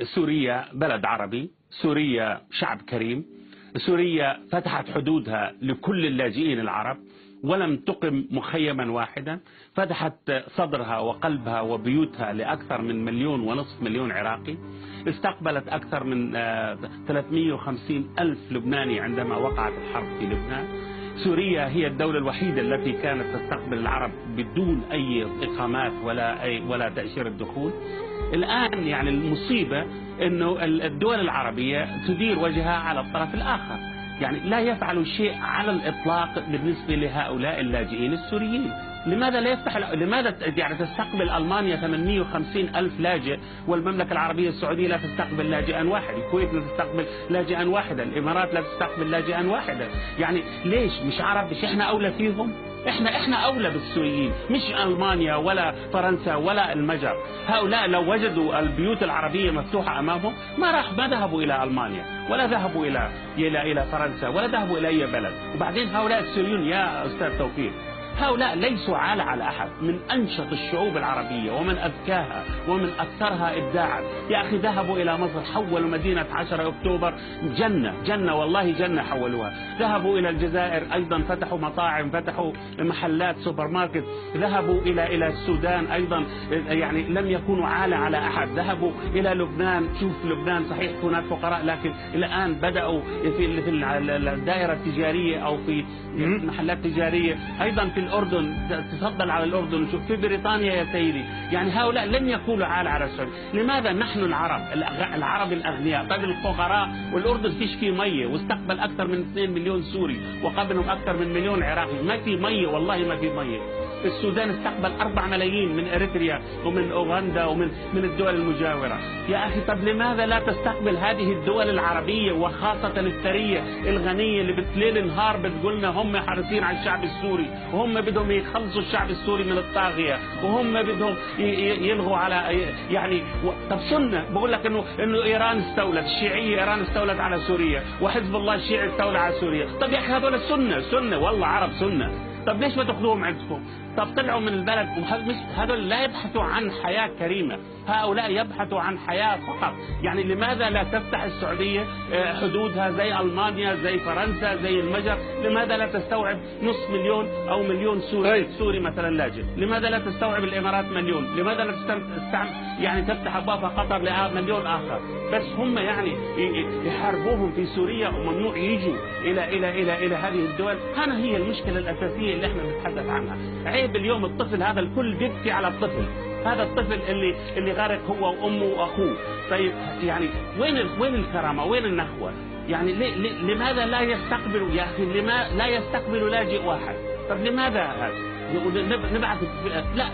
سوريا بلد عربي، سوريا شعب كريم، سوريا فتحت حدودها لكل اللاجئين العرب ولم تقم مخيما واحدا، فتحت صدرها وقلبها وبيوتها لأكثر من 1.5 مليون عراقي، استقبلت أكثر من 350 ألف لبناني عندما وقعت الحرب في لبنان. سوريا هي الدولة الوحيدة التي كانت تستقبل العرب بدون أي إقامات ولا تأشيرة دخول. الآن يعني المصيبة أنه الدول العربية تدير وجهها على الطرف الآخر، يعني لا يفعل شيء على الإطلاق بالنسبة لهؤلاء اللاجئين السوريين. لماذا لا يفتح لماذا يعني تستقبل ألمانيا 850 ألف لاجئ والمملكة العربية السعودية لا تستقبل لاجئا واحد، الكويت لا تستقبل لاجئا واحدا، الإمارات لا تستقبل لاجئا واحدا؟ يعني ليش مش عرب؟ مش احنا أولى فيهم؟ احنا أولى بالسوريين، مش ألمانيا ولا فرنسا ولا المجر. هؤلاء لو وجدوا البيوت العربية مفتوحة أمامهم ما ذهبوا إلى ألمانيا ولا ذهبوا إلى فرنسا ولا ذهبوا إلى أي بلد. وبعدين هؤلاء السوريون يا أستاذ توفيق هؤلاء ليسوا عالة على أحد، من أنشط الشعوب العربية ومن أذكاها ومن أكثرها إبداعا. يا أخي ذهبوا إلى مصر، حولوا مدينة 10 أكتوبر جنة والله جنة حولوها. ذهبوا إلى الجزائر أيضا، فتحوا مطاعم، فتحوا محلات سوبر ماركت. ذهبوا إلى السودان أيضا، يعني لم يكونوا عالة على أحد. ذهبوا إلى لبنان، شوف لبنان صحيح هناك فقراء لكن الآن بدأوا في الدائرة التجارية أو في محلات تجارية. أيضا في الأردن، تفضل على الأردن، شوف في بريطانيا يا سيدي. يعني هؤلاء لن يكونوا عالة على السعودية. لماذا نحن العرب الأغنياء؟ طيب الفقراء، والأردن فيش فيه مية واستقبل أكثر من 2 مليون سوري وقبلهم أكثر من 1 مليون عراقي، ما في مية والله ما في مية. السودان استقبل 4 ملايين من إريتريا ومن أوغندا ومن الدول المجاورة. يا أخي طب لماذا لا تستقبل هذه الدول العربية وخاصة الثرية الغنية اللي بتليل نهار بتقولنا هم حريصين على الشعب السوري وهم بدهم يخلصوا الشعب السوري من الطاغية وهم بدهم يلغوا على يعني طب سنة بقول لك إنه إيران استولت، الشيعية إيران استولت على سوريا وحزب الله الشيعي استولى على سوريا. طب يا أخي هذول سنة والله عرب سنة. طب ليش ما تاخذوهم عندكم؟ طب طلعوا من البلد، هذول لا يبحثوا عن حياة كريمة، هؤلاء يبحثوا عن حياة فقط. يعني لماذا لا تفتح السعودية حدودها زي ألمانيا زي فرنسا زي المجر؟ لماذا لا تستوعب 500,000 أو 1,000,000 سوري مثلا لاجئ؟ لماذا لا تستوعب الإمارات 1,000,000؟ لماذا لا يعني تفتح أبواب قطر ل1,000,000 آخر؟ بس هم يعني يحاربوهم في سوريا وممنوع يجوا إلى هذه الدول. هنا هي المشكلة الأساسية اللي احنا بنتحدث عنها. عيب اليوم الطفل هذا الكل بيبكي على الطفل، هذا الطفل اللي غرق هو وأمه وأخوه. طيب يعني وين الكرامة؟ وين النخوة؟ يعني لماذا لا يستقبلوا يا أخي؟ لماذا لا يستقبلوا لاجئ واحد؟ طب لماذا هذا؟ نبعث لا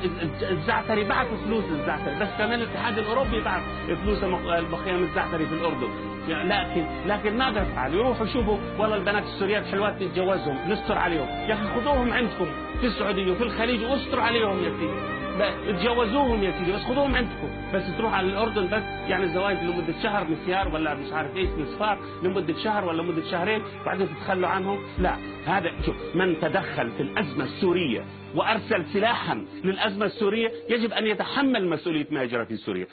الزعتري بعث فلوس الزعتري، بس كمان الاتحاد الأوروبي بعث فلوس مخيم الزعتري في الأردن. يعني لكن ماذا يفعل؟ يروحوا يشوفوا والله البنات السوريات حلوات نتجوزهم نستر عليهم. يا أخي خذوهم عندكم في السعودية وفي الخليج واستر عليهم يا سيدي، تجوزوهم يا سيدي، بس خذوهم عندكم. بس تروح على الأردن بس يعني الزواج لمدة شهر مسيار ولا مش عارف ايش مسفار لمدة شهر ولا مدة شهرين بعدين تتخلوا عنهم. لا، هذا شوف من تدخل في الأزمة السورية وأرسل سلاحا للأزمة السورية يجب أن يتحمل مسؤولية ما جرى في سوريا.